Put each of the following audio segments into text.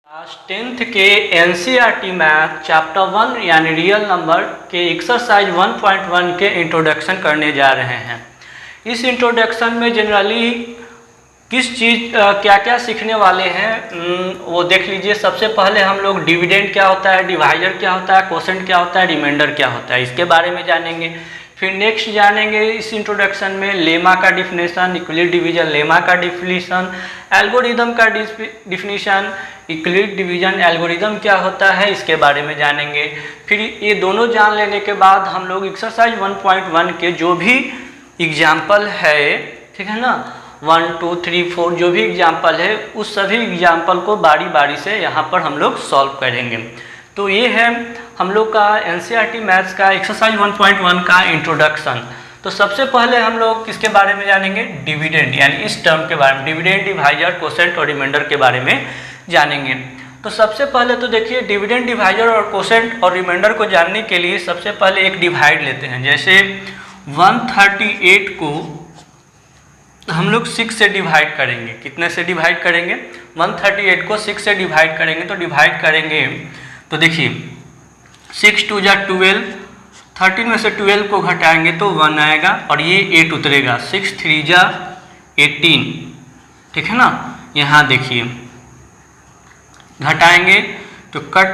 Class 10th के NCERT math chapter 1 यानी real number के एक्सरसाइज 1.1 के इंट्रोडक्शन करने जा रहे हैं। इस इंट्रोडक्शन में जनरली किस चीज़ क्या क्या सीखने वाले हैं वो देख लीजिए। सबसे पहले हम लोग डिविडेंड क्या होता है, डिवाइजर क्या होता है, कोसेंट क्या होता है, रिमाइंडर क्या होता है, इसके बारे में जानेंगे। फिर नेक्स्ट जानेंगे इस इंट्रोडक्शन में लेमा का डिफिनेशन, यूक्लिड डिवीजन लेमा का डिफिनेशन, एल्गोरिदम का डिफिनेशन, यूक्लिड डिवीजन एल्गोरिदम क्या होता है, इसके बारे में जानेंगे। फिर ये दोनों जान लेने के बाद हम लोग एक्सरसाइज 1.1 के जो भी एग्जाम्पल है, ठीक है ना, 1 2 3 4 जो भी एग्जाम्पल है उस सभी एग्जाम्पल को बारी बारी से यहाँ पर हम लोग सॉल्व करेंगे। तो ये है हम लोग का एनसीईआरटी मैथ्स का एक्सरसाइज 1.1 का इंट्रोडक्शन। तो सबसे पहले हम लोग किसके बारे में जानेंगे, डिविडेंड यानी इस टर्म के बारे में, डिविडेंड, डिवाइजर, कोसेंट और रिमाइंडर के बारे में जानेंगे। तो सबसे पहले तो देखिए डिविडेंड, डिवाइजर और कोसेंट और रिमाइंडर को जानने के लिए सबसे पहले एक डिवाइड लेते हैं। जैसे 138 को हम लोग 6 से डिवाइड करेंगे। कितने से डिवाइड करेंगे, 138 को 6 से डिवाइड करेंगे। तो डिवाइड करेंगे तो देखिए 6 2 जा 12, 13 में से 12 को घटाएंगे तो 1 आएगा और ये 8 उतरेगा। 6 3 जा 18, ठीक है ना। यहाँ देखिए घटाएंगे तो कट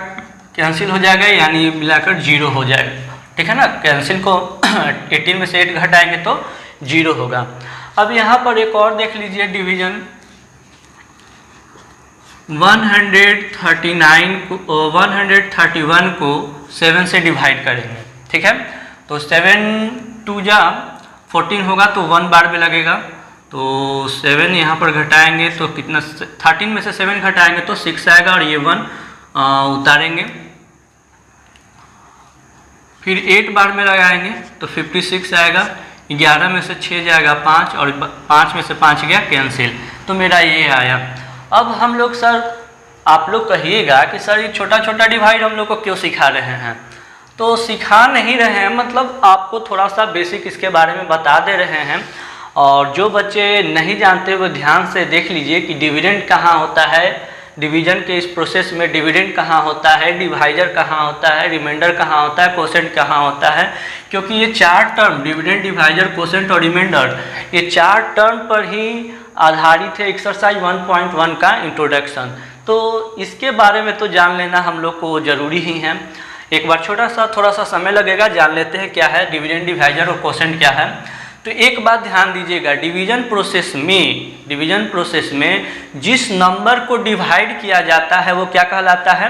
कैंसिल हो जाएगा, यानी मिलाकर 0 हो जाएगा, ठीक है ना। कैंसिल को 18 में से 8 घटाएंगे तो 0 होगा। अब यहाँ पर एक और देख लीजिए डिवीजन, 131 को 7 से डिवाइड करेंगे, ठीक है। तो 7 2 जा 14 होगा तो 1 बार में लगेगा। तो 7 यहाँ पर घटाएंगे तो कितना, 13 में से 7 घटाएंगे तो 6 आएगा और ये 1 उतारेंगे। फिर 8 बार में लगाएंगे तो 56 आएगा। 11 में से 6 जाएगा 5 और 5 में से 5 गया कैंसिल, तो मेरा ये आया। अब हम लोग सर, आप लोग कहिएगा कि सर ये छोटा छोटा डिवाइड हम लोग को क्यों सिखा रहे हैं। तो सिखा नहीं रहे हैं, मतलब आपको थोड़ा सा बेसिक इसके बारे में बता दे रहे हैं। और जो बच्चे नहीं जानते वो ध्यान से देख लीजिए कि डिविडेंड कहाँ होता है, डिवीजन के इस प्रोसेस में डिविडेंड कहाँ होता है, डिवाइजर कहाँ होता है, रिमाइंडर कहाँ होता है, कोसेंट कहाँ होता है। क्योंकि ये 4 टर्म, डिविडेंड, डिवाइजर, कोसेंट और रिमाइंडर, ये 4 टर्म पर ही आधारित है एक्सरसाइज 1.1 का इंट्रोडक्शन। तो इसके बारे में तो जान लेना हम लोग को ज़रूरी ही है। एक बार थोड़ा सा समय लगेगा, जान लेते हैं क्या है डिविडेंड, डिवाइजर और कोसेंट क्या है। तो एक बात ध्यान दीजिएगा, डिवीजन प्रोसेस में जिस नंबर को डिवाइड किया जाता है वो क्या कहलाता है,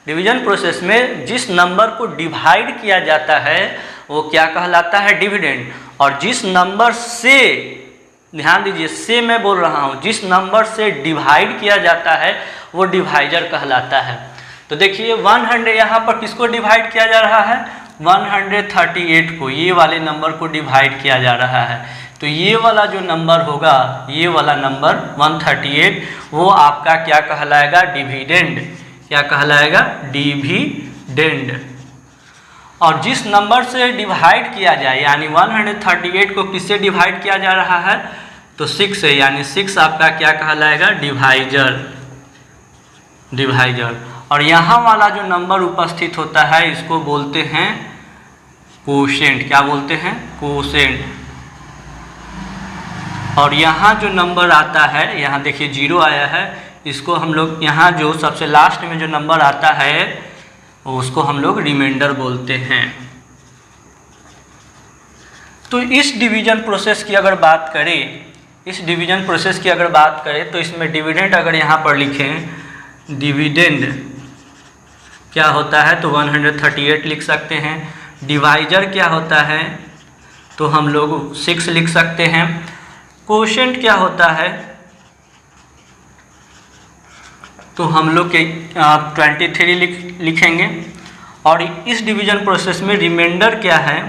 डिवीजन प्रोसेस में जिस नंबर को डिवाइड किया जाता है वो क्या कहलाता है, डिविडेंड। और जिस नंबर से, ध्यान दीजिए से मैं बोल रहा हूँ, जिस नंबर से डिवाइड किया जाता है वो डिवाइजर कहलाता है। तो देखिए 100 यहाँ पर किसको डिवाइड किया जा रहा है, 138 को, ये वाले नंबर को डिवाइड किया जा रहा है। तो ये वाला जो नंबर होगा, ये वाला नंबर 138, वो आपका क्या कहलाएगा, डिविडेंड। क्या कहलाएगा, डिविडेंड। और जिस नंबर से डिवाइड किया जाए, यानी 138 को किससे डिवाइड किया जा रहा है, तो 6 से, यानी 6 आपका क्या कहलाएगा, डिवाइजर। और यहाँ वाला जो नंबर उपस्थित होता है इसको बोलते हैं कोशेंट। क्या बोलते हैं, कोशेंट। और यहाँ जो नंबर आता है, यहाँ देखिए 0 आया है, इसको हम लोग, यहाँ जो सबसे लास्ट में जो नंबर आता है उसको हम लोग रिमाइंडर बोलते हैं। तो इस डिवीजन प्रोसेस की अगर बात करें, तो इसमें डिविडेंड अगर यहाँ पर लिखें, डिविडेंड क्या होता है तो 138 लिख सकते हैं। डिवाइजर क्या होता है तो हम लोग 6 लिख सकते हैं। कोशेंट क्या होता है तो हम लोग के 23 लिखेंगे। और इस डिवीजन प्रोसेस में रिमाइंडर क्या है,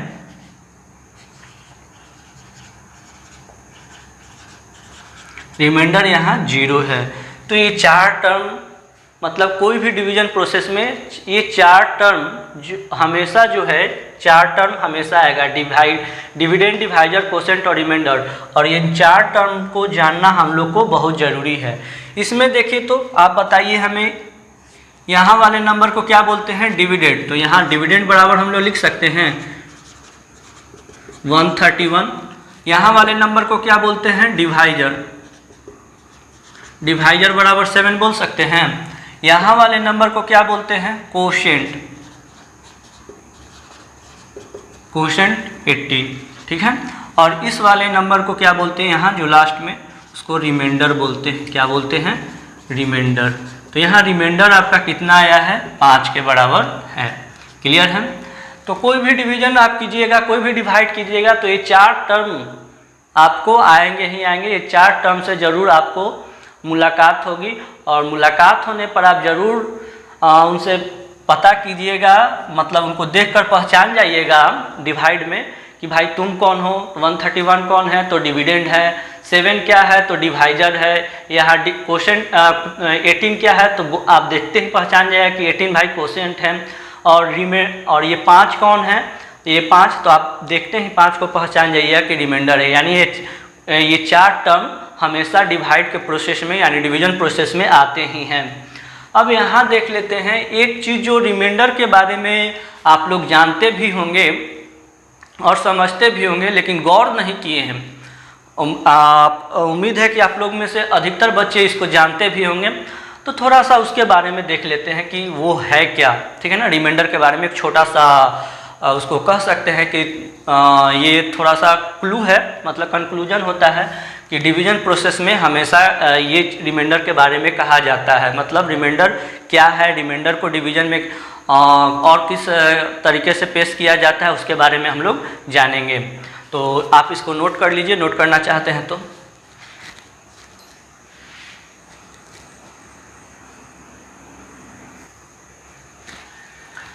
रिमाइंडर यहाँ 0 है। तो ये 4 टर्म, मतलब कोई भी डिवीजन प्रोसेस में ये 4 टर्म हमेशा जो है, 4 टर्म हमेशा आएगा, डिविडेंड, डिवाइजर, कोसेंट और रिमाइंडर। और ये 4 टर्म को जानना हम लोग को बहुत ज़रूरी है। इसमें देखिए तो आप बताइए हमें यहाँ वाले नंबर को क्या बोलते हैं? डिविडेंड। तो यहाँ डिविडेंड बराबर हम लोग लिख सकते हैं 131। यहाँ वाले नंबर को क्या बोलते हैं? डिवाइजर। डिवाइजर बराबर 7 बोल सकते हैं। यहाँ वाले नंबर को क्या बोलते हैं? कोशेंट। कोशेंट 80, ठीक है। और इस वाले नंबर को क्या बोलते हैं? यहाँ जो लास्ट में, उसको रिमाइंडर बोलते हैं। क्या बोलते हैं? रिमाइंडर। तो यहाँ रिमाइंडर आपका कितना आया है? 5 के बराबर है। क्लियर है? तो कोई भी डिवीजन आप कीजिएगा, कोई भी डिवाइड कीजिएगा, तो ये 4 टर्म आपको आएंगे ही आएंगे। ये 4 टर्म से ज़रूर आपको मुलाकात होगी, और मुलाकात होने पर आप ज़रूर उनसे पता कीजिएगा, मतलब उनको देखकर पहचान जाइएगा डिवाइड में कि भाई तुम कौन हो। 131 कौन है? तो डिविडेंड है। 7 क्या है? तो डिवाइजर है। यहाँ कोशेंट 18 क्या है? तो आप देखते ही पहचान जाएगा कि 18 भाई कोशेंट है। और ये 5 कौन है? ये 5 तो आप देखते ही 5 को पहचान जाइएगा कि रिमाइंडर है। यानी ये 4 टर्म हमेशा डिवाइड के प्रोसेस में यानी डिवीजन प्रोसेस में आते ही हैं। अब यहाँ देख लेते हैं एक चीज़ जो रिमाइंडर के बारे में आप लोग जानते भी होंगे और समझते भी होंगे, लेकिन गौर नहीं किए हैं। उम्मीद है कि आप लोग में से अधिकतर बच्चे इसको जानते भी होंगे। तो थोड़ा सा उसके बारे में देख लेते हैं कि वो है क्या, ठीक है ना। रिमाइंडर के बारे में एक छोटा सा उसको कह सकते हैं कि ये थोड़ा सा क्लू है, मतलब कंक्लूजन होता है कि डिवीजन प्रोसेस में हमेशा ये रिमाइंडर के बारे में कहा जाता है। मतलब रिमाइंडर क्या है, रिमाइंडर को डिवीजन में और किस तरीके से पेश किया जाता है, उसके बारे में हम लोग जानेंगे। तो आप इसको नोट कर लीजिए, नोट करना चाहते हैं तो।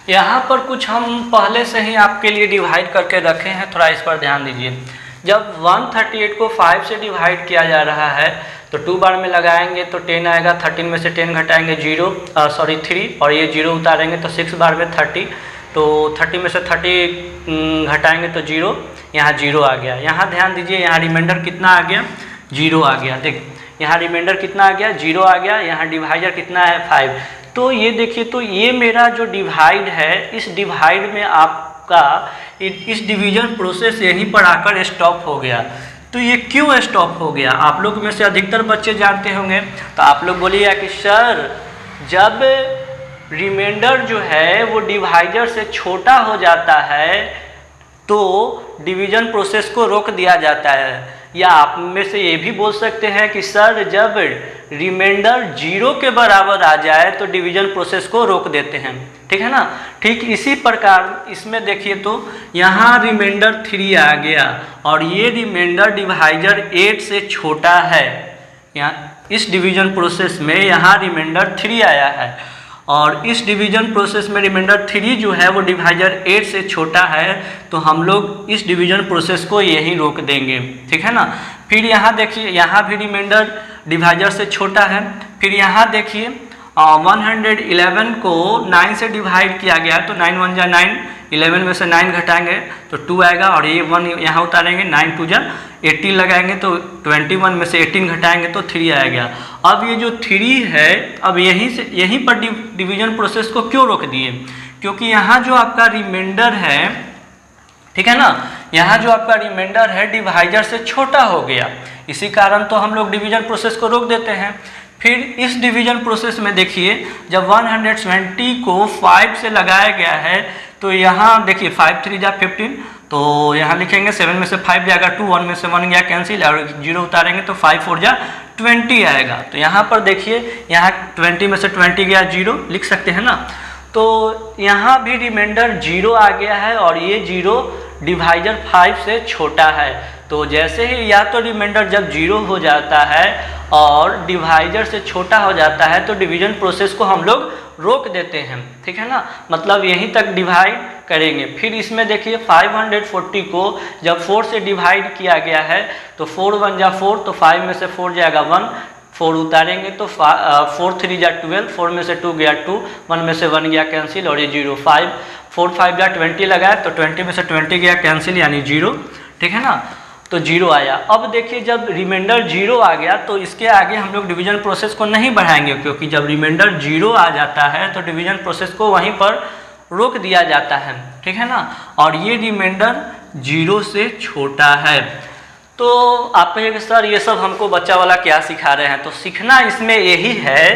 यहाँ पर कुछ हम पहले से ही आपके लिए डिवाइड करके रखे हैं, थोड़ा इस पर ध्यान दीजिए। जब 138 को 5 से डिवाइड किया जा रहा है तो 2 बार में लगाएंगे तो 10 आएगा। 13 में से 10 घटाएंगे 3, और ये 0 उतारेंगे तो 6 बार में 30, तो 30 में से 30 घटाएंगे तो 0, यहाँ 0 आ गया। यहाँ ध्यान दीजिए, यहाँ रिमाइंडर कितना आ गया? 0 आ गया। देख यहाँ रिमाइंडर कितना आ गया? 0 आ गया। यहाँ डिवाइजर कितना है? 5। तो ये देखिए, तो ये मेरा जो डिवाइड है, इस डिवाइड में आपका इस डिवीजन प्रोसेस यहीं पर आकर स्टॉप हो गया। तो ये क्यों स्टॉप हो गया? आप लोग में से अधिकतर बच्चे जानते होंगे। तो आप लोग बोलिएगा कि सर, जब रिमाइंडर जो है वो डिवाइजर से छोटा हो जाता है तो डिवीजन प्रोसेस को रोक दिया जाता है। या आप में से ये भी बोल सकते हैं कि सर, जब रिमाइंडर 0 के बराबर आ जाए तो डिवीजन प्रोसेस को रोक देते हैं, ठीक है ना। ठीक इसी प्रकार इसमें देखिए, तो यहाँ रिमाइंडर 3 आ गया और ये रिमाइंडर डिवाइजर 8 से छोटा है। यहाँ इस डिवीजन प्रोसेस में यहाँ रिमाइंडर 3 आया है, और इस डिवीजन प्रोसेस में रिमाइंडर 3 जो है वो डिवाइजर 8 से छोटा है, तो हम लोग इस डिवीजन प्रोसेस को यहीं रोक देंगे, ठीक है ना। फिर यहाँ देखिए, यहाँ भी रिमाइंडर डिवाइजर से छोटा है। फिर यहाँ देखिए 111 को 9 से डिवाइड किया गया, तो 9 1 जा 9, 11 में से 9 घटाएंगे तो 2 आएगा, और ये 1 यहाँ उतारेंगे, 9 2 जा 18 लगाएंगे तो 21 में से 18 घटाएंगे तो 3 आएगा। अब ये जो 3 है, अब यहीं पर डिवीजन प्रोसेस को क्यों रोक दिए? क्योंकि यहाँ जो आपका रिमाइंडर है, ठीक है ना, यहाँ जो आपका रिमाइंडर है डिवाइजर से छोटा हो गया। इसी कारण तो हम लोग डिवीजन प्रोसेस को रोक देते हैं। फिर इस डिवीजन प्रोसेस में देखिए, जब 120 को 5 से लगाया गया है तो यहाँ देखिए 5 3 जा 15, तो यहाँ लिखेंगे 7 में से 5 जाएगा 2, 1 में से 1 गया कैंसिल, और 0 उतारेंगे तो 5 4 जा 20 आएगा। तो यहाँ पर देखिए, यहाँ 20 में से 20 गया 0, लिख सकते हैं ना। तो यहाँ भी रिमाइंडर 0 आ गया है, और ये 0 डिवाइजर 5 से छोटा है। तो जैसे ही या तो रिमाइंडर जब 0 हो जाता है और डिवाइजर से छोटा हो जाता है तो डिवीजन प्रोसेस को हम लोग रोक देते हैं, ठीक है ना। मतलब यहीं तक डिवाइड करेंगे। फिर इसमें देखिए 540 को जब 4 से डिवाइड किया गया है तो 4 1 जा 4, तो 5 में से 4 जाएगा 1, 4 उतारेंगे तो 4 3 जा 12, 4 में से 2 गया 2, 1 में से 1 गया कैंसिल, और ये 0 5, 4 5 जा 20 लगाए तो 20 में से 20 गया कैंसिल, यानी 0, ठीक है ना। तो 0 आया। अब देखिए जब रिमाइंडर 0 आ गया तो इसके आगे हम लोग डिवीजन प्रोसेस को नहीं बढ़ाएंगे, क्योंकि जब रिमाइंडर 0 आ जाता है तो डिवीजन प्रोसेस को वहीं पर रोक दिया जाता है, ठीक है ना। और ये रिमाइंडर 0 से छोटा है। तो आप कहेंगे सर ये सब हमको बच्चा वाला क्या सिखा रहे हैं, तो सीखना इसमें यही है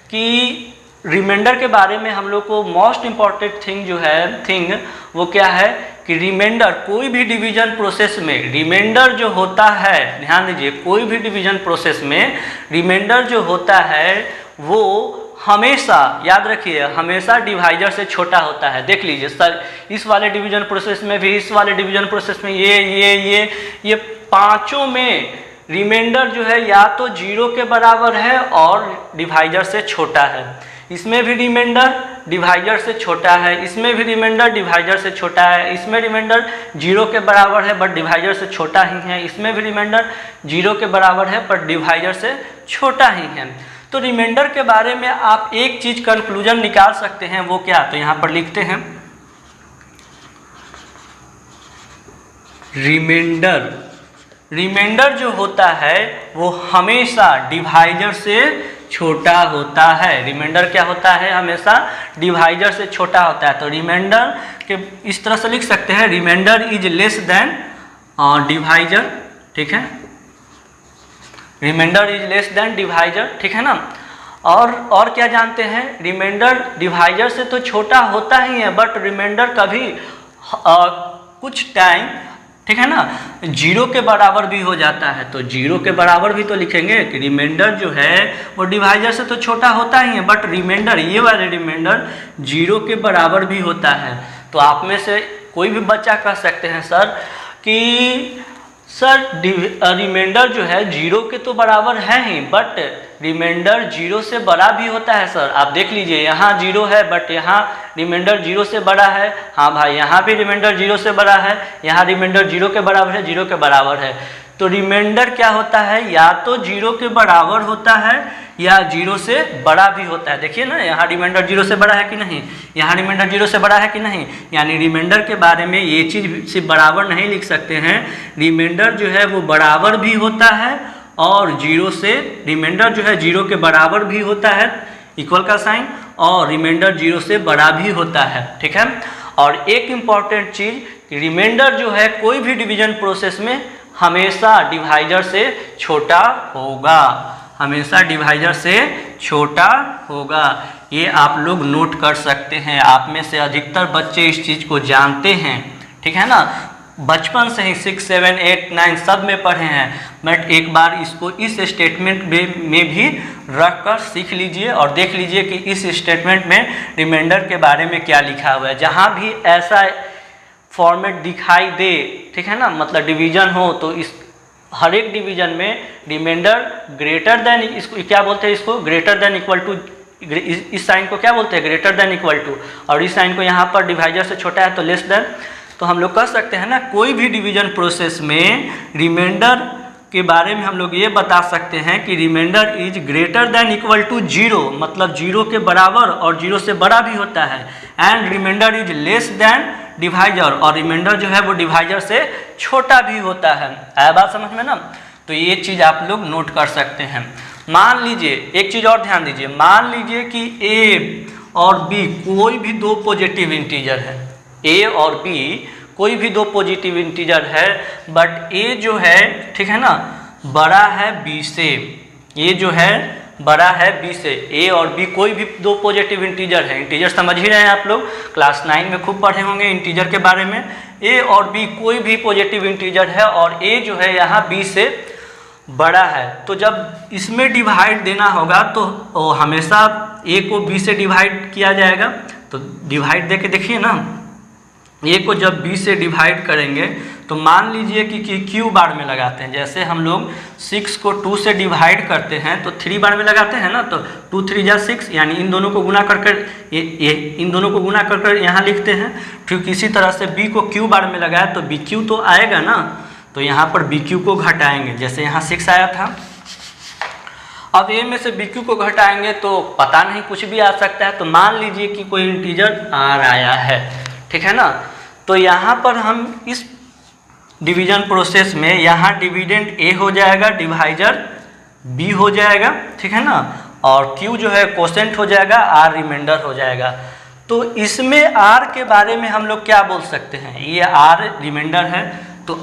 कि रिमाइंडर के बारे में हम लोग को मोस्ट इम्पॉर्टेंट थिंग जो है वो क्या है कि रिमाइंडर कोई भी डिवीजन प्रोसेस में रिमाइंडर जो होता है, ध्यान दीजिए, कोई भी डिवीजन प्रोसेस में रिमाइंडर जो होता है वो हमेशा, याद रखिए, हमेशा डिवाइजर से छोटा होता है। देख लीजिए सर, इस वाले डिवीजन प्रोसेस में भी, इस वाले डिवीजन प्रोसेस में, ये पांचों में रिमाइंडर जो है या तो 0 के बराबर है और डिवाइजर से छोटा है। इसमें भी रिमाइंडर डिवाइजर से छोटा है, इसमें भी रिमाइंडर डिवाइजर से छोटा है, इसमें रिमाइंडर 0 के बराबर है बट डिवाइजर से छोटा ही है, इसमें भी रिमाइंडर 0 के बराबर है पर डिवाइजर से छोटा ही है। तो रिमाइंडर के बारे में आप एक चीज कंक्लूजन निकाल सकते हैं, वो क्या, तो यहाँ पर लिखते हैं रिमाइंडर जो होता है वो हमेशा डिवाइजर से छोटा होता है। रिमाइंडर क्या होता है, हमेशा डिवाइजर से छोटा होता है। तो रिमाइंडर के इस तरह से लिख सकते हैं, remainder is less than divisor, ठीक है, remainder is less than divisor, ठीक है ना। और क्या जानते हैं, रिमाइंडर डिवाइजर से तो छोटा होता ही है बट रिमाइंडर कभी कुछ टाइम, ठीक है ना, 0 के बराबर भी हो जाता है। तो 0 के बराबर भी तो लिखेंगे कि रिमाइंडर जो है वो डिवाइजर से तो छोटा होता ही है बट रिमाइंडर, ये वाले रिमाइंडर 0 के बराबर भी होता है। तो आप में से कोई भी बच्चा कह सकते हैं सर कि सर रिमाइंडर जो है 0 के तो बराबर है ही बट रिमाइंडर 0 से बड़ा भी होता है। सर आप देख लीजिए, यहाँ 0 है बट यहाँ रिमाइंडर 0 से बड़ा है। हाँ भाई, यहाँ भी रिमाइंडर 0 से बड़ा है, यहाँ रिमाइंडर 0 के बराबर है, 0 के बराबर है। तो रिमाइंडर क्या होता है, या तो 0 के बराबर होता है या 0 से बड़ा भी होता है। देखिए ना, यहाँ रिमाइंडर 0 से बड़ा है कि नहीं, यहाँ रिमाइंडर 0 से बड़ा है कि नहीं। यानी रिमाइंडर के बारे में ये चीज़ सिर्फ बराबर नहीं लिख सकते हैं, रिमाइंडर जो है वो बराबर भी होता है और 0 से, रिमाइंडर जो है 0 के बराबर भी होता है, इक्वल का साइन, और रिमाइंडर 0 से बड़ा भी होता है, ठीक है। और एक इम्पॉर्टेंट चीज़, रिमाइंडर जो है कोई भी डिवीजन प्रोसेस में हमेशा डिवाइजर से छोटा होगा, हमेशा डिवाइजर से छोटा होगा। ये आप लोग नोट कर सकते हैं। आप में से अधिकतर बच्चे इस चीज़ को जानते हैं, ठीक है ना, बचपन से ही 6, 7, 8, 9 सब में पढ़े हैं। बट एक बार इसको इस स्टेटमेंट में भी रख कर सीख लीजिए और देख लीजिए कि इस स्टेटमेंट में रिमाइंडर के बारे में क्या लिखा हुआ है। जहाँ भी ऐसा फॉर्मेट दिखाई दे, ठीक है ना, मतलब डिवीजन हो, तो इस हर एक डिवीजन में रिमाइंडर ग्रेटर देन, इसको क्या बोलते हैं, इसको ग्रेटर देन इक्वल टू, इस साइन को क्या बोलते हैं, ग्रेटर देन इक्वल टू, और इस साइन को यहाँ पर डिवाइजर से छोटा है तो लेस देन। तो हम लोग कह सकते हैं ना, कोई भी डिवीजन प्रोसेस में रिमाइंडर के बारे में हम लोग ये बता सकते हैं कि remainder is greater than equal to 0, मतलब 0 के बराबर और 0 से बड़ा भी होता है। And remainder is less than divisor, और रिमाइंडर जो है वो डिवाइजर से छोटा भी होता है। आया बात समझ में ना। तो ये चीज़ आप लोग नोट कर सकते हैं। मान लीजिए एक चीज़ और ध्यान दीजिए, मान लीजिए कि ए और बी कोई भी दो पॉजिटिव इंटीजर है, ए और बी कोई भी दो पॉजिटिव इंटीजर है, बट ए जो है, ठीक है ना, बड़ा है बी से, ये जो है बड़ा है बी से। ए और बी कोई भी दो पॉजिटिव इंटीजर है, इंटीजर समझ ही रहे हैं आप लोग, क्लास 9 में खूब पढ़े होंगे इंटीजर के बारे में। ए और बी कोई भी पॉजिटिव इंटीजर है और ए जो है यहाँ बी से बड़ा है, तो जब इसमें डिवाइड देना होगा तो हमेशा ए को बी से डिवाइड किया जाएगा। तो डिवाइड दे के देखिए ना, ए को जब बी से डिवाइड करेंगे तो मान लीजिए कि क्यू बार में लगाते हैं, जैसे हम लोग 6 को 2 से डिवाइड करते हैं तो 3 बार में लगाते हैं ना, तो 2 3 जा 6, यानी इन दोनों को गुना कर कर इन दोनों को गुना कर कर यहाँ लिखते हैं। ठीक इसी तरह से बी को क्यू बार में लगाया तो बी क्यू तो आएगा ना, तो यहाँ पर बी क्यू को घटाएंगे, जैसे यहाँ 6 आया था। अब ए में से बी क्यू को घटाएंगे तो पता नहीं कुछ भी आ सकता है, तो मान लीजिए कि कोई इंटीजर आर आया है, ठीक है ना। तो यहाँ पर हम इस डिवीजन प्रोसेस में यहाँ डिविडेंड ए हो जाएगा, डिवाइजर बी हो जाएगा, ठीक है ना, और क्यू जो है कोसेंट हो जाएगा, आर रिमाइंडर हो जाएगा। तो इसमें आर के बारे में हम लोग क्या बोल सकते हैं, ये आर रिमाइंडर है। तो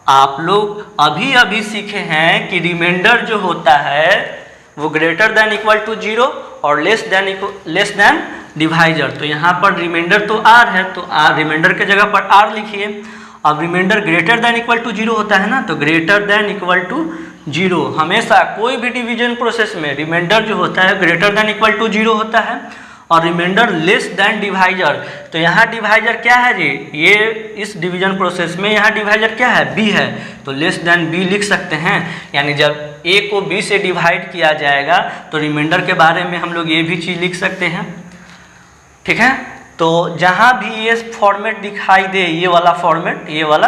आप लोग अभी अभी सीखे हैं कि रिमाइंडर जो होता है वो ग्रेटर देन इक्वल टू 0 और लेस देन डिवाइजर। तो यहाँ पर रिमाइंडर तो आर है, तो आर रिमाइंडर के जगह पर आर लिखिए। अब remainder greater than equal to 0 होता है ना, तो ग्रेटर देन इक्वल टू 0 हमेशा कोई भी डिवीजन प्रोसेस में रिमाइंडर जो होता है ग्रेटर देन इक्वल टू 0 होता है, और रिमाइंडर लेस देन डिवाइजर। तो यहाँ डिवाइजर क्या है जी, ये इस डिवीजन प्रोसेस में यहाँ डिवाइजर क्या है, बी है, तो लेस देन बी लिख सकते हैं। यानी जब ए को बी से डिवाइड किया जाएगा तो रिमाइंडर के बारे में हम लोग ये भी चीज़ लिख सकते हैं, ठीक है। तो जहाँ भी ये फॉर्मेट दिखाई दे, ये वाला फॉर्मेट, ये वाला,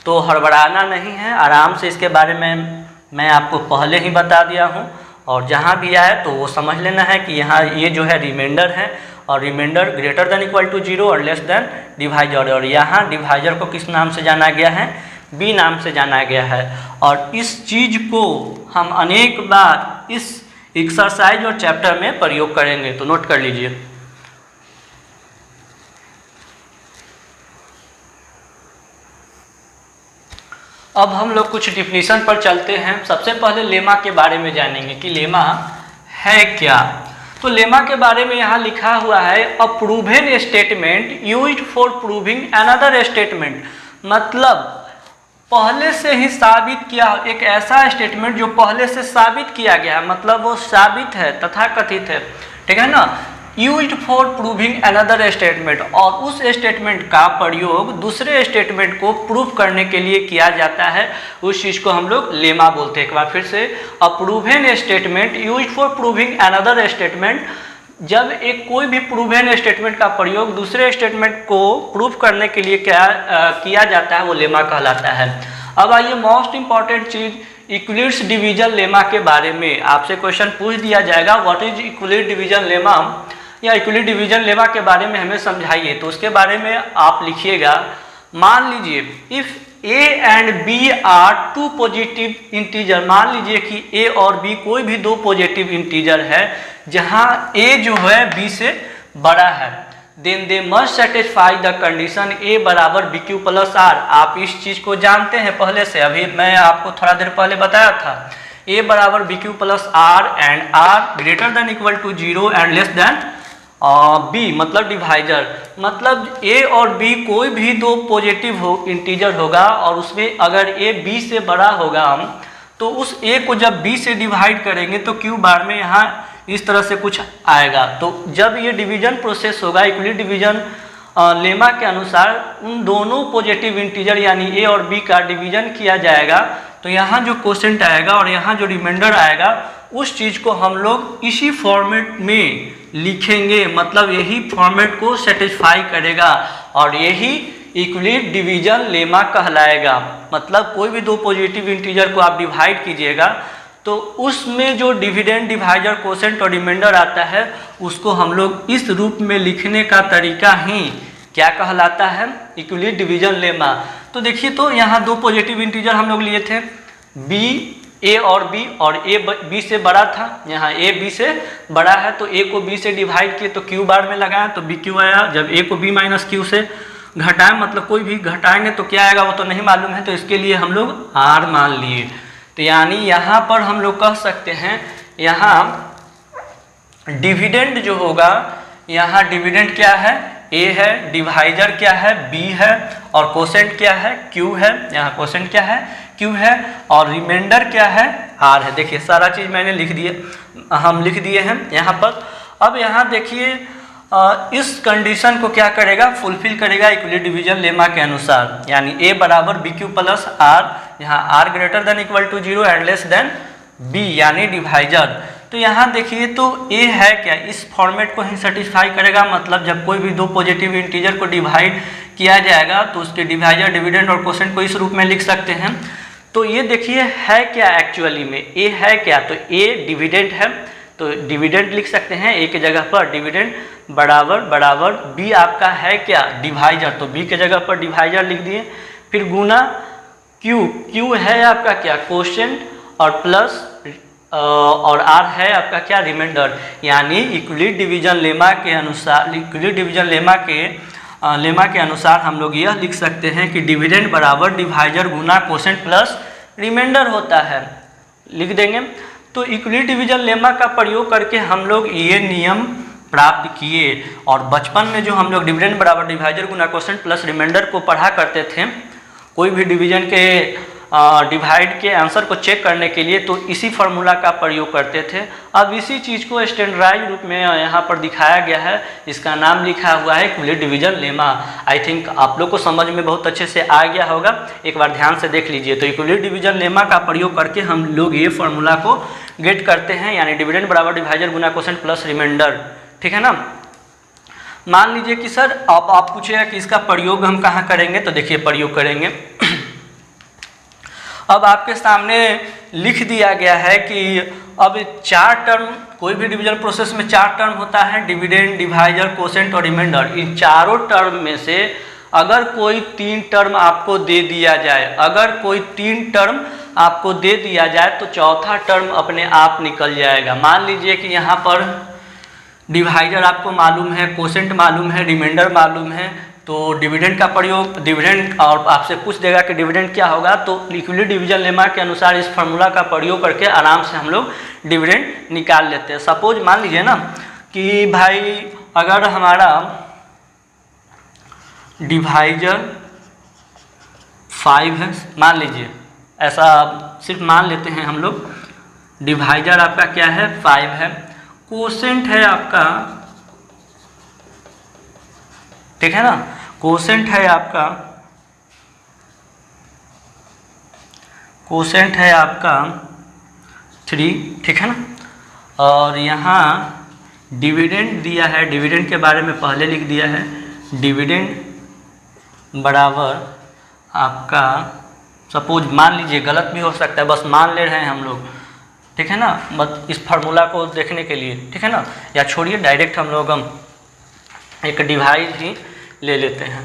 तो हड़बड़ाना नहीं है, आराम से इसके बारे में मैं आपको पहले ही बता दिया हूँ। और जहाँ भी आए तो वो समझ लेना है कि यहाँ ये जो है रिमाइंडर है, और remainder greater than equal to 0 और लेस देन डिवाइजर। और यहाँ डिवाइजर को किस नाम से जाना गया है, बी नाम से जाना गया है। और इस चीज़ को हम अनेक बार इस एक्सरसाइज और चैप्टर में प्रयोग करेंगे, तो नोट कर लीजिए। अब हम लोग कुछ डिफिनीशन पर चलते हैं। सबसे पहले लेमा के बारे में जानेंगे कि लेमा है क्या। तो लेमा के बारे में यहाँ लिखा हुआ है, अ proven statement used for proving another statement. मतलब पहले से ही साबित किया, एक ऐसा स्टेटमेंट जो पहले से साबित किया गया है, मतलब वो साबित है, तथाकथित है, ठीक है ना। Used for proving another statement, और उस स्टेटमेंट का प्रयोग दूसरे स्टेटमेंट को प्रूव करने के लिए किया जाता है, उस चीज़ को हम लोग लेमा बोलते हैं। एक बार फिर से, अ proven statement used for proving another statement, जब एक कोई भी प्रूवन स्टेटमेंट का प्रयोग दूसरे स्टेटमेंट को प्रूव करने के लिए किया जाता है, वो लेमा कहलाता है। अब आइए मोस्ट इंपॉर्टेंट चीज़ यूक्लिड्स डिवीजन लेमा के बारे में आपसे क्वेश्चन पूछ दिया जाएगा, what is Euclid division lemma, या यूक्लिड डिवीजन लेमा के बारे में हमें समझाइए। तो उसके बारे में आप लिखिएगा, मान लीजिए if a and b are two positive integer, मान लीजिए कि ए और बी कोई भी दो पॉजिटिव इंटीजर है जहां ए जो है बी से बड़ा है, then they must satisfy the condition A बराबर बी क्यू प्लस आर। आप इस चीज़ को जानते हैं पहले से, अभी मैं आपको थोड़ा देर पहले बताया था, ए बराबर B q plus r and r greater than equal to 0 and less than b, मतलब डिवाइजर। मतलब ए और बी कोई भी दो पॉजिटिव इंटीजर होगा, और उसमें अगर ए बी से बड़ा होगा हम, तो उस ए को जब बी से डिवाइड करेंगे तो क्यू बार में यहाँ इस तरह से कुछ आएगा। तो जब ये डिवीजन प्रोसेस होगा, यूक्लिड डिवीजन लेमा के अनुसार उन दोनों पॉजिटिव इंटीजर यानी ए और बी का डिवीजन किया जाएगा, तो यहाँ जो कोसेंट आएगा और यहाँ जो रिमाइंडर आएगा, उस चीज़ को हम लोग इसी फॉर्मेट में लिखेंगे। मतलब यही फॉर्मेट को सेटिस्फाई करेगा और यही यूक्लिड डिवीजन लेमा कहलाएगा। मतलब कोई भी दो पॉजिटिव इंटीजर को आप डिवाइड कीजिएगा तो उसमें जो डिविडेंड, डिवाइजर, कोसेंट और रिमाइंडर आता है, उसको हम लोग इस रूप में लिखने का तरीका ही क्या कहलाता है, यूक्लिड डिवीजन लेमा। तो देखिए, तो यहाँ दो पॉजिटिव इंटीजर हम लोग लिए थे, बी, ए और बी, और ए बी से बड़ा था, यहाँ ए बी से बड़ा है, तो ए को बी से डिवाइड किए तो क्यू बार में लगाया तो बी क्यू आया। जब ए को बी माइनस क्यू से घटाएं, मतलब कोई भी घटाएंगे तो क्या आएगा वो तो नहीं मालूम है, तो इसके लिए हम लोग आर मान लिए। तो यानी यहाँ पर हम लोग कह सकते हैं, यहाँ डिविडेंड जो होगा, यहाँ डिविडेंड क्या है, ए है, डिवाइजर क्या है, बी है, और कोसेंट क्या है, क्यू है। यहाँ कोसेंट क्या है, क्यू है, और रिमाइंडर क्या है, आर है। देखिए सारा चीज़ मैंने लिख दिए, हम लिख दिए हैं यहाँ पर। अब यहाँ देखिए इस कंडीशन को क्या करेगा, फुलफिल करेगा यूक्लिड डिवीजन लेमा के अनुसार, यानी ए बराबर बी क्यू प्लस आर, यहाँ r greater than equal to 0 and less than b यानी डिवाइजर। तो यहाँ देखिए, तो ए है क्या, इस फॉर्मेट को ही सेटिस्फाई करेगा। मतलब जब कोई भी दो पॉजिटिव इंटीजर को डिवाइड किया जाएगा तो उसके डिवाइजर, डिविडेंड और कोसेंट को इस रूप में लिख सकते हैं। तो ये देखिए है क्या, एक्चुअली में ए है क्या, तो ए डिविडेंड है, तो डिविडेंड लिख सकते हैं ए के जगह पर, डिविडेंड बराबर बराबर बी आपका है क्या, डिवाइजर, तो बी के जगह पर डिवाइजर लिख दिए, फिर गुना क्यू है आपका क्या, कोशेंट, और प्लस और आर है आपका क्या, रिमाइंडर। यानी इक्विलिब्रियम डिवीजन लेमा के अनुसार, इक्विलिब्रियम डिवीजन लेमा के अनुसार हम लोग यह लिख सकते हैं कि डिविडेंड बराबर डिवाइजर गुना कोशेंट प्लस रिमाइंडर होता है, लिख देंगे। तो इक्विलिब्रियम डिवीजन लेमा का प्रयोग करके हम लोग ये नियम प्राप्त किए, और बचपन में जो हम लोग डिविडेंड बराबर डिवाइजर गुना कोशेंट प्लस रिमाइंडर को पढ़ा करते थे, कोई भी डिवीजन के डिवाइड के आंसर को चेक करने के लिए, तो इसी फार्मूला का प्रयोग करते थे। अब इसी चीज़ को स्टैंडर्डाइज रूप में यहाँ पर दिखाया गया है, इसका नाम लिखा हुआ है equilibrium division lemma. I think आप लोग को समझ में बहुत अच्छे से आ गया होगा, एक बार ध्यान से देख लीजिए। तो इक्विलिब्रियम डिवीजन लेमा का प्रयोग करके हम लोग ये फार्मूला को गेट करते हैं, यानी डिविडेंड बराबर डिवाइजर गुना कोशेंट प्लस रिमाइंडर, ठीक है ना। मान लीजिए कि सर आप पूछेगा कि इसका प्रयोग हम कहाँ करेंगे, तो देखिए प्रयोग करेंगे। अब आपके सामने लिख दिया गया है कि अब 4 टर्म, कोई भी डिवीजन प्रोसेस में 4 टर्म होता है, डिविडेंड, डिवाइजर, कोशेंट और रिमाइंडर। इन चारों टर्म में से अगर कोई 3 टर्म आपको दे दिया जाए, अगर कोई 3 टर्म आपको दे दिया जाए, तो चौथा टर्म अपने आप निकल जाएगा। मान लीजिए कि यहाँ पर डिवाइजर आपको मालूम है, कोशेंट मालूम है, रिमाइंडर मालूम है, तो डिविडेंड का प्रयोग, डिविडेंड, और आपसे पूछ देगा कि डिविडेंड क्या होगा, तो इक्विलिब्रियम डिवीजन लेमा के अनुसार इस फार्मूला का प्रयोग करके आराम से हम लोग डिविडेंड निकाल लेते हैं। सपोज मान लीजिए ना कि भाई अगर हमारा डिवाइजर 5 है, मान लीजिए, ऐसा सिर्फ मान लेते हैं हम लोग, डिवाइजर आपका क्या है, 5 है, कोशेंट है आपका, ठीक है ना, कोशेंट है आपका, कोशेंट है आपका 3, ठीक है ना, और यहाँ डिविडेंड दिया है, डिविडेंड के बारे में पहले लिख दिया है, डिविडेंड बराबर आपका, सपोज मान लीजिए, गलत भी हो सकता है, बस मान ले रहे हैं हम लोग, ठीक है ना, बस इस फार्मूला को देखने के लिए, ठीक है ना, या छोड़िए डायरेक्ट हम लोग एक डिवाइस ही ले लेते हैं,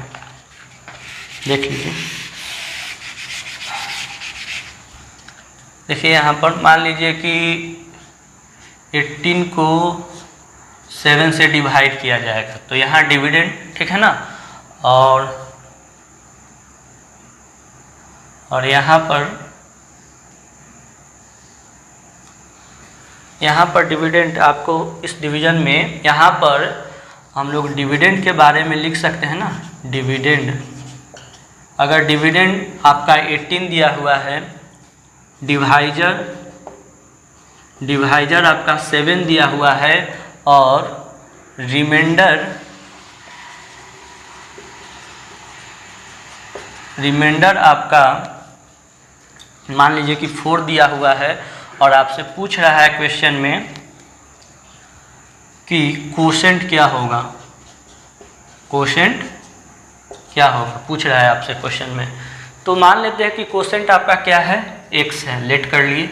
देख लीजिए। देखिए यहाँ पर मान लीजिए कि 18 को 7 से डिवाइड किया जाएगा, तो यहाँ डिविडेंड, ठीक है ना, और यहाँ पर डिविडेंड आपको इस डिवीजन में, यहाँ पर हम लोग डिविडेंड के बारे में लिख सकते हैं ना, डिविडेंड, अगर डिविडेंड आपका 18 दिया हुआ है, डिवाइजर आपका 7 दिया हुआ है, और रिमाइंडर आपका मान लीजिए कि 4 दिया हुआ है, और आपसे पूछ रहा है क्वेश्चन में कि कोशेंट क्या होगा, कोशेंट क्या होगा, पूछ रहा है आपसे क्वेश्चन में। तो मान लेते हैं कि कोशेंट आपका क्या है, x है, लेट कर लिए,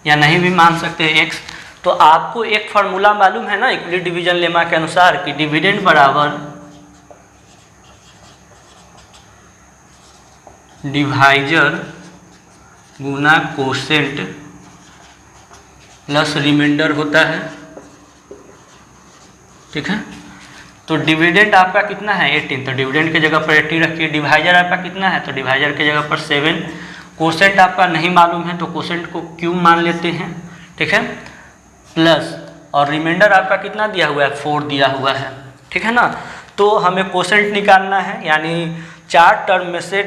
या नहीं भी मान सकते हैं x। तो आपको एक फार्मूला मालूम है ना इक्विलिब्रियम डिवीजन लेमा के अनुसार कि डिविडेंड बराबर डिवाइजर गुना कोशेंट प्लस रिमाइंडर होता है, ठीक है। तो डिविडेंड आपका कितना है, 18, तो डिविडेंड की जगह पर 18 रखिए। डिवाइजर आपका कितना है, तो डिवाइजर की जगह पर 7। कोशेंट आपका नहीं मालूम है, तो कोशेंट को क्यू मान लेते हैं, ठीक है, प्लस, और रिमाइंडर आपका कितना दिया हुआ है, 4 दिया हुआ है, ठीक है ना। तो हमें कोशेंट निकालना है, यानी 4 टर्म में से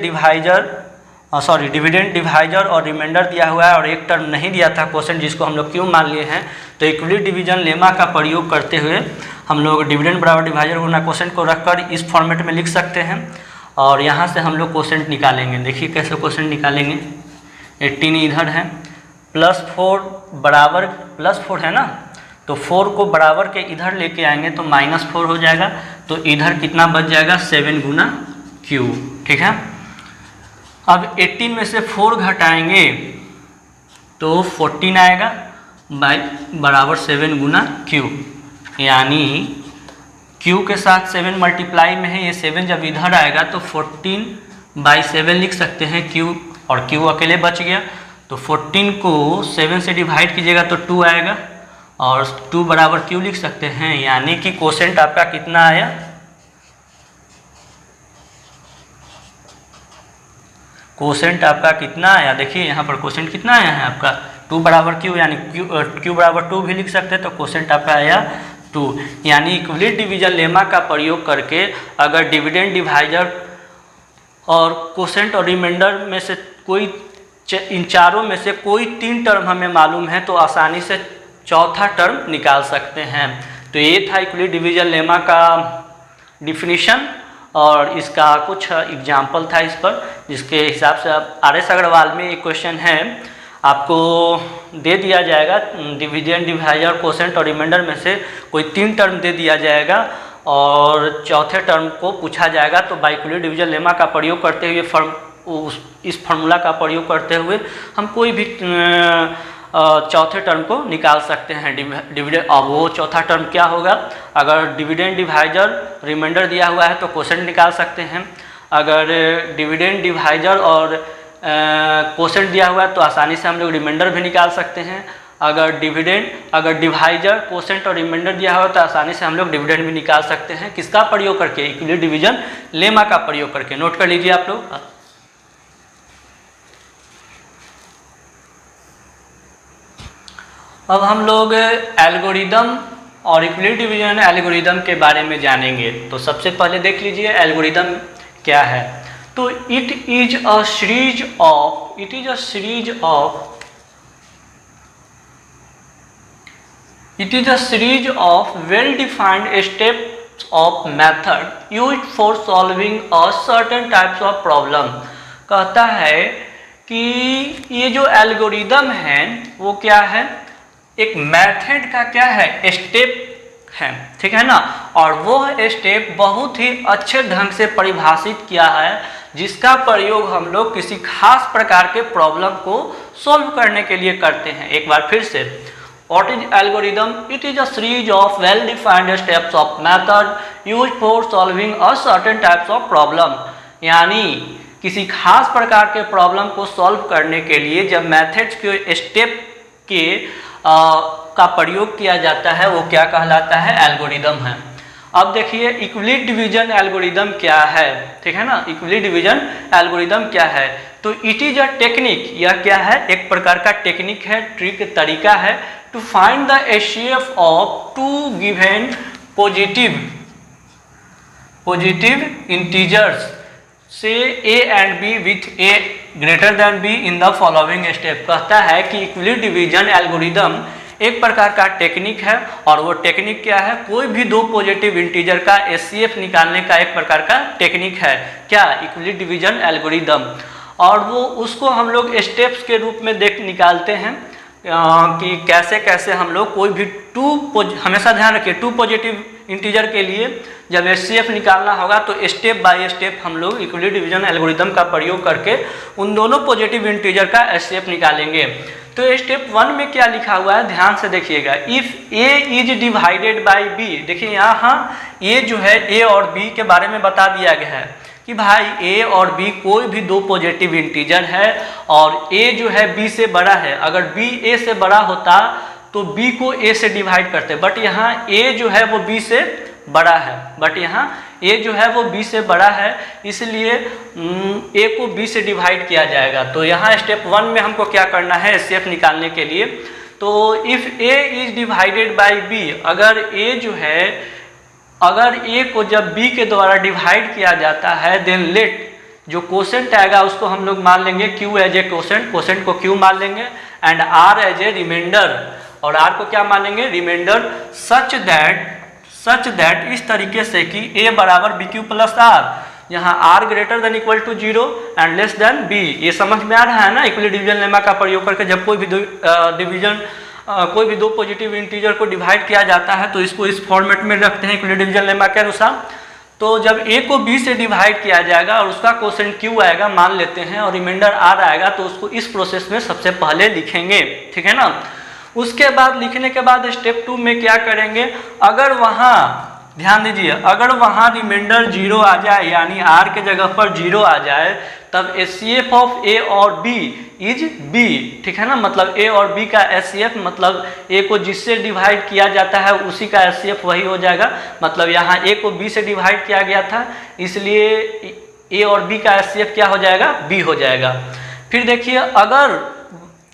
डिविडेंड, डिवाइजर और रिमाइंडर दिया हुआ है, और एक टर्म नहीं दिया था कोशेंट, जिसको हम लोग क्यों मान लिए हैं। तो इक्विलिब्रियम डिवीजन लेमा का प्रयोग करते हुए हम लोग डिविडेंड बराबर डिवाइजर गुना कोशेंट को रखकर इस फॉर्मेट में लिख सकते हैं, और यहाँ से हम लोग कोशेंट निकालेंगे। देखिए कैसे कोशेंट निकालेंगे, 18 इधर है, +4 बराबर +4 है ना, तो 4 को बराबर के इधर लेके आएंगे तो -4 हो जाएगा, तो इधर कितना बच जाएगा, 7 गुना क्यू, ठीक है। अब 18 में से 4 घटाएंगे तो 14 आएगा, बराबर 7 गुना क्यू, यानी क्यू के साथ 7 मल्टीप्लाई में है, ये 7 जब इधर आएगा तो 14 बाई 7 लिख सकते हैं क्यू, और क्यू अकेले बच गया। तो 14 को 7 से डिवाइड कीजिएगा तो 2 आएगा, और 2 बराबर क्यू लिख सकते हैं, यानी कि कोसेंट आपका कितना आया, कोसेंट आपका कितना आया, देखिए यहाँ पर कोसेंट कितना आया है आपका 2 बराबर क्यू, यानी क्यू बराबर 2 भी लिख सकते हैं। तो कोसेंट आपका आया 2, यानी इक्विवेलेंट डिवीजन लेमा का प्रयोग करके अगर डिविडेंड डिवाइजर और कोसेंट और रिमाइंडर में से कोई इन चारों में से कोई 3 टर्म हमें मालूम है तो आसानी से चौथा टर्म निकाल सकते हैं। तो ये था इक्विवेलेंट डिवीजन लेमा का डिफिनीशन, और इसका कुछ एग्जाम्पल था इस पर, जिसके हिसाब से अब RS अग्रवाल में एक क्वेश्चन है, आपको दे दिया जाएगा डिविडेंड डिवाइजर कोसेंट और रिमाइंडर में से कोई 3 टर्म दे दिया जाएगा और चौथे टर्म को पूछा जाएगा। तो बाई इक्विवेलेंट डिवीजन लेमा का प्रयोग करते हुए इस फार्मूला का प्रयोग करते हुए हम कोई भी चौथे टर्म को निकाल सकते हैं डिविडेंड। अब वो चौथा टर्म क्या होगा, अगर डिविडेंड डिवाइजर रिमाइंडर दिया हुआ है तो कोसेंट निकाल सकते हैं, अगर डिविडेंड डिवाइजर और कोसेंट दिया हुआ है तो आसानी से हम लोग रिमाइंडर भी निकाल सकते हैं, अगर डिवाइजर कोसेंट और रिमाइंडर दिया हुआ है तो आसानी से हम लोग डिविडेंड भी निकाल सकते हैं। किसका प्रयोग करके, इक्विवेलेंट डिवीजन लेमा का प्रयोग करके। नोट कर लीजिए आप लोग। अब हम लोग एल्गोरिदम और इक्विवेलेंट डिवीजन एल्गोरिदम के बारे में जानेंगे। तो सबसे पहले देख लीजिए एल्गोरिदम क्या है। तो it is a series of well defined steps of method used for solving a certain types of problem. कहता है कि ये जो एल्गोरिदम है वो क्या है, एक मेथड का क्या है, स्टेप है, ठीक है ना। और वो स्टेप बहुत ही अच्छे ढंग से परिभाषित किया है, जिसका प्रयोग हम लोग किसी खास प्रकार के प्रॉब्लम को सॉल्व करने के लिए करते हैं। एक बार फिर से, what is algorithm? It is a series of well defined steps of method used for solving a certain types of problem. यानी किसी खास प्रकार के प्रॉब्लम को सॉल्व करने के लिए जब मेथड्स के स्टेप के का प्रयोग किया जाता है वो क्या कहलाता है, एल्गोरिदम है। अब देखिए इक्विवेलेंट डिवीजन एल्गोरिदम क्या है, ठीक है ना। इक्विवेलेंट डिवीजन एल्गोरिदम क्या है, तो इट इज अ टेक्निक, यह क्या है, एक प्रकार का टेक्निक है, ट्रिक तरीका है, to find the HCF of 2 given positive integers से A and B with A greater than B in the following step. कहता है कि इक्विवेलेंट डिवीजन एल्गोरिदम एक प्रकार का टेक्निक है, और वो टेक्निक क्या है, कोई भी 2 पॉजिटिव इंटीजर का एचसीएफ निकालने का एक प्रकार का टेक्निक है, क्या, इक्विवेलेंट डिवीजन एल्गोरिदम। और वो उसको हम लोग स्टेप्स के रूप में निकालते हैं कि कैसे कैसे हम लोग कोई भी हमेशा ध्यान रखिए 2 पॉजिटिव इंटीजर के लिए जब एचसीएफ निकालना होगा तो स्टेप बाय स्टेप हम लोग इक्विवेलेंट डिवीजन एल्गोरिदम का प्रयोग करके उन दोनों पॉजिटिव इंटीजर का एचसीएफ निकालेंगे। तो स्टेप 1 में क्या लिखा हुआ है, ध्यान से देखिएगा, if a is divided by b. देखिए यहाँ ए जो है, ए और बी के बारे में बता दिया गया है कि भाई ए और बी कोई भी 2 पॉजिटिव इंटीजर है और ए जो है बी से बड़ा है। अगर बी ए से बड़ा होता तो बी को ए से डिवाइड करते, बट यहाँ ए जो है वो बी से बड़ा है, इसलिए ए को बी से डिवाइड किया जाएगा। तो यहाँ स्टेप 1 में हमको क्या करना है, एचसीएफ निकालने के लिए। तो if a is divided by b, अगर ए को जब बी के द्वारा डिवाइड किया जाता है, देन लेट जो कोसेंट आएगा उसको हम लोग मान लेंगे क्यू एज ए कोसेंट को क्यू मान लेंगे, and r as a remainder, और आर को क्या मानेंगे, रिमाइंडर, सच दैट इस तरीके से कि ए बराबर बी क्यू प्लस आर, यहाँ r greater than equal to 0 and less than b. ये समझ में आ रहा है ना, इक्विवेलेंट डिवीजन लेमा का प्रयोग करके जब कोई भी 2 पॉजिटिव इंटीजर को डिवाइड किया जाता है तो इसको इस फॉर्मेट में रखते हैं इक्विवेलेंट डिवीजन लेमा के अनुसार। तो जब ए को बी से डिवाइड किया जाएगा और उसका कोसेंट क्यू आएगा मान लेते हैं, और रिमाइंडर आर आएगा, तो उसको इस प्रोसेस में सबसे पहले लिखेंगे, ठीक है ना। उसके बाद लिखने के बाद स्टेप 2 में क्या करेंगे, अगर वहाँ ध्यान दीजिए, अगर वहाँ रिमाइंडर 0 आ जाए यानी r के जगह पर 0 आ जाए तब HCF ऑफ A और B इज B, ठीक है ना। मतलब A और B का HCF मतलब A को जिससे डिवाइड किया जाता है उसी का HCF वही हो जाएगा। मतलब यहाँ A को B से डिवाइड किया गया था इसलिए A और B का HCF क्या हो जाएगा, B हो जाएगा। फिर देखिए, अगर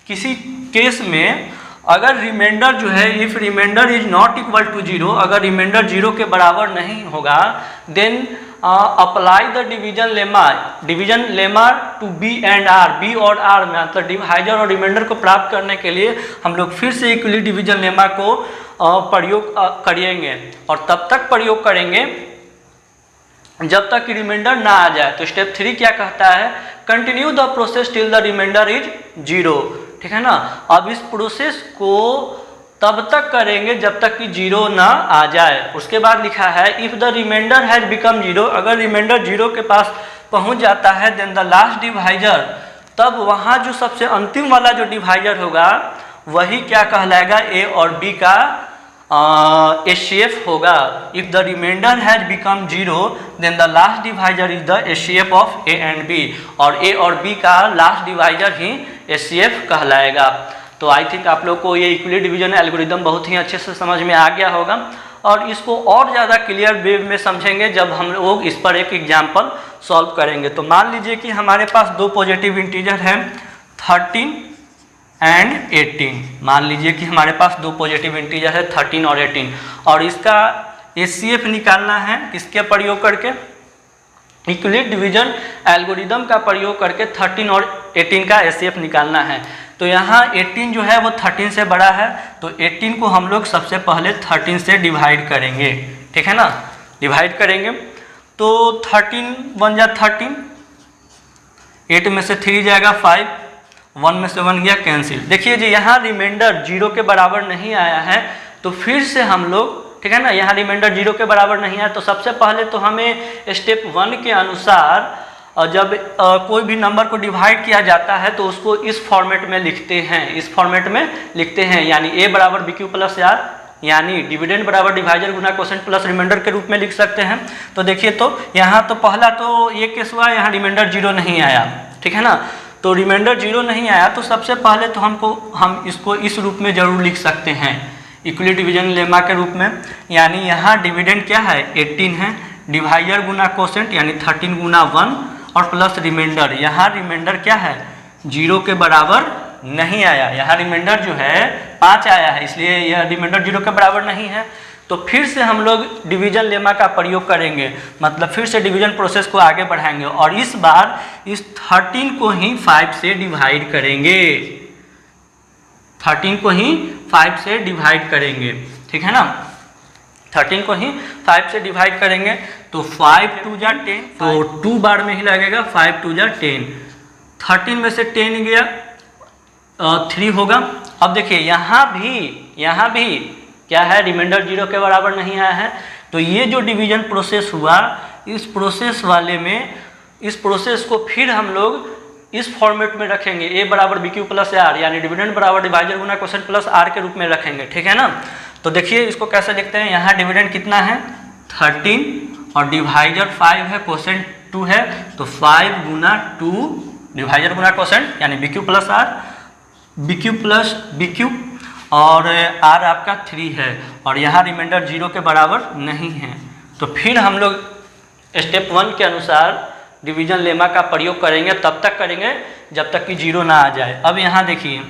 किसी केस में अगर रिमाइंडर जो है, if remainder is not equal to 0, अगर रिमाइंडर 0 के बराबर नहीं होगा, then apply the division lemma to b and r. B और आर में मतलब डिवाइजर और रिमाइंडर को प्राप्त करने के लिए हम लोग फिर से इक्वली डिवीजन लेमा को प्रयोग करेंगे और तब तक प्रयोग करेंगे जब तक रिमाइंडर ना आ जाए। तो स्टेप 3 क्या कहता है, continue the process till the remainder is 0, ठीक है ना। अब इस प्रोसेस को तब तक करेंगे जब तक कि 0 ना आ जाए। उसके बाद लिखा है if the remainder has become 0, अगर रिमाइंडर 0 के पास पहुंच जाता है देन द लास्ट डिवाइजर, तब वहाँ जो सबसे अंतिम वाला जो डिवाइजर होगा वही क्या कहलाएगा, A और B का HCF होगा। If the remainder has become 0 then the last divisor is the HCF of A and B, और A और B का लास्ट डिवाइजर ही HCF कहलाएगा। तो आई थिंक आप लोग को ये इक्वली डिवीजन एल्गोरिदम बहुत ही अच्छे से समझ में आ गया होगा और इसको और ज़्यादा क्लियर वे में समझेंगे जब हम लोग इस पर एक एग्जाम्पल सॉल्व करेंगे। तो मान लीजिए कि हमारे पास दो पॉजिटिव इंटीजर हैं 13 एंड 18। मान लीजिए कि हमारे पास दो पॉजिटिव इंटीजर है 13 और 18 और इसका HCF निकालना है किसके प्रयोग करके, इक्वली डिवीजन एल्गोरिदम का प्रयोग करके 13 और 18 का HCF निकालना है। तो यहाँ 18 जो है वो 13 से बड़ा है तो 18 को हम लोग सबसे पहले 13 से डिवाइड करेंगे, ठीक है ना। डिवाइड करेंगे तो 13 बन जा 13, 8 में से 3 जाएगा 5, 1 में से 1 गया कैंसिल। देखिए जी यहाँ रिमाइंडर 0 के बराबर नहीं आया है तो फिर से हम लोग, ठीक है ना, यहाँ रिमाइंडर 0 के बराबर नहीं आया तो सबसे पहले तो हमें स्टेप 1 के अनुसार जब कोई भी नंबर को डिवाइड किया जाता है तो उसको इस फॉर्मेट में लिखते हैं, इस फॉर्मेट में लिखते हैं यानी A बराबर BQ प्लस R, यानी डिविडेंड बराबर डिवाइजर गुना क्वोशिएंट प्लस रिमाइंडर के रूप में लिख सकते हैं। तो देखिए तो यहाँ तो पहला तो ये केस हुआ, यहाँ रिमाइंडर 0 नहीं आया, ठीक है ना। तो रिमाइंडर 0 नहीं आया तो सबसे पहले तो हम इसको इस रूप में जरूर लिख सकते हैं इक्वली डिवीजन लेमा के रूप में, यानी यहाँ डिविडेंड क्या है 18 है, डिवाइजर गुना क्वोशिएंट यानी 13 गुना 1 और प्लस रिमाइंडर, यहाँ रिमाइंडर क्या है 0 के बराबर नहीं आया, यहाँ रिमाइंडर जो है 5 आया है इसलिए यह रिमाइंडर 0 के बराबर नहीं है। तो फिर से हम लोग डिवीजन लेमा का प्रयोग करेंगे, मतलब फिर से डिवीजन प्रोसेस को आगे बढ़ाएंगे और इस बार इस 13 को ही 5 से डिवाइड करेंगे, 13 को ही 5 से डिवाइड करेंगे, ठीक है ना। 13 को ही 5 से डिवाइड करेंगे तो 5 2 जा 10, तो 2 बार में ही लगेगा, 5 2 जा 10, 13 में से 10 गया 3 होगा। अब देखिए यहाँ भी क्या है, रिमाइंडर 0 के बराबर नहीं आया है तो ये जो डिवीजन प्रोसेस हुआ इस प्रोसेस वाले में, इस प्रोसेस को फिर हम लोग इस फॉर्मेट में रखेंगे A बराबर BQ प्लस R यानी डिविडेंड बराबर डिवाइजर गुना क्वोशिएंट प्लस R के रूप में रखेंगे, ठीक है ना। तो देखिए इसको कैसे लिखते हैं, यहाँ डिविडेंड कितना है 13 और डिवाइजर 5 है, क्वोशिएंट 2 है तो 5 गुना 2 डिवाइजर गुना क्वोशिएंट यानी BQ plus R, BQ plus BQ और R आपका 3 है और यहाँ रिमाइंडर 0 के बराबर नहीं है। तो फिर हम लोग स्टेप 1 के अनुसार डिवीजन लेमा का प्रयोग करेंगे, तब तक करेंगे जब तक कि 0 ना आ जाए। अब यहाँ देखिए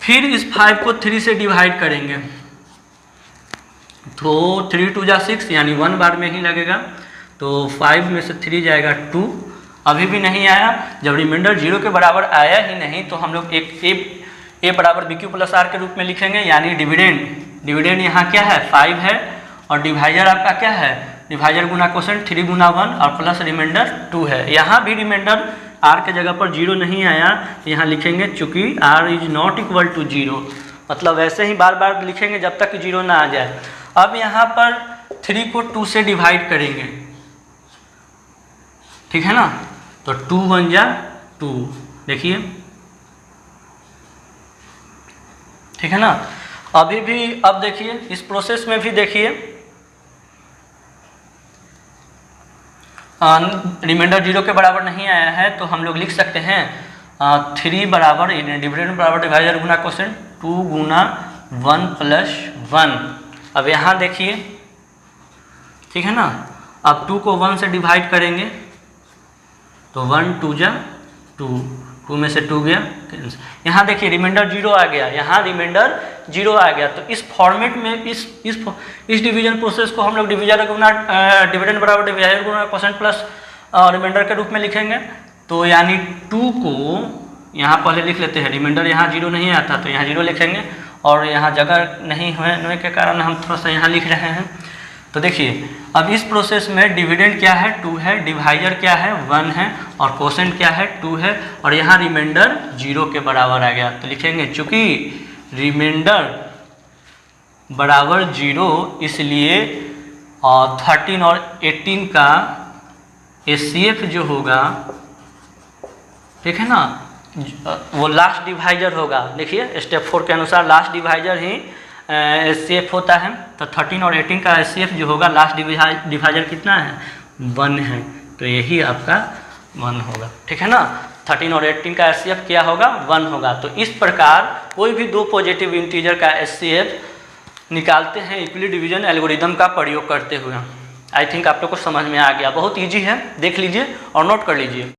फिर इस 5 को 3 से डिवाइड करेंगे तो 3 2 जा 6 यानी 1 बार में ही लगेगा तो 5 में से 3 जाएगा 2, अभी भी नहीं आया। जब रिमाइंडर 0 के बराबर आया ही नहीं तो हम लोग एक A बराबर BQ प्लस R के रूप में लिखेंगे यानी डिविडेंड यहाँ क्या है 5 है और डिवाइजर आपका क्या है डिवाइजर गुना क्वोशिएंट 3 गुना 1 और प्लस रिमाइंडर 2 है। यहाँ भी रिमाइंडर R के जगह पर 0 नहीं आया तो यहाँ लिखेंगे चूँकि R is not equal to 0, मतलब ऐसे ही बार बार लिखेंगे जब तक 0 ना आ जाए। अब यहाँ पर 3 को 2 से डिवाइड करेंगे, ठीक है ना, तो 2 बन जा 2, देखिए ठीक है ना। अभी भी अब देखिए इस प्रोसेस में भी देखिए रिमाइंडर 0 के बराबर नहीं आया है तो हम लोग लिख सकते हैं 3 बराबर डिविडेंड बराबर डिवाइजर गुना क्वोशिएंट 2 गुना 1 प्लस 1। अब यहाँ देखिए, ठीक है ना, अब 2 को 1 से डिवाइड करेंगे तो 1 2 जा 2 में से 2 गया। यहाँ देखिए रिमाइंडर 0 आ गया, यहाँ रिमाइंडर 0 आ गया। तो इस फॉर्मेट में इस डिवीजन प्रोसेस को हम लोग डिविजन गुना डिविडेंड बराबर डिवाइजर गुना क्वोशिएंट प्लस रिमाइंडर के रूप में लिखेंगे। तो यानी 2 को यहाँ पहले लिख लेते हैं, रिमाइंडर यहाँ 0 नहीं आता तो यहाँ 0 लिखेंगे, और यहाँ जगह नहीं होने के कारण हम थोड़ा सा यहाँ लिख रहे हैं। तो देखिए अब इस प्रोसेस में डिविडेंड क्या है 2 है, डिवाइजर क्या है 1 है, और क्वोशिएंट क्या है 2 है, और यहाँ रिमाइंडर 0 के बराबर आ गया। तो लिखेंगे चूँकि रिमाइंडर बराबर 0 इसलिए 13 और 18 का HCF जो होगा, ठीक है ना, वो लास्ट डिवाइजर होगा। देखिए स्टेप 4 के अनुसार लास्ट डिवाइजर ही HCF होता है। तो 13 और 18 का HCF जो होगा लास्ट डिवाइजर कितना है 1 है, तो यही आपका 1 होगा, ठीक है ना। 13 और 18 का HCF क्या होगा 1 होगा। तो इस प्रकार कोई भी दो पॉजिटिव इंटीजर का HCF निकालते हैं यूक्लिड डिवीजन एल्गोरिदम का प्रयोग करते हुए। आई थिंक आप लोग को समझ में आ गया, बहुत ईजी है, देख लीजिए और नोट कर लीजिए।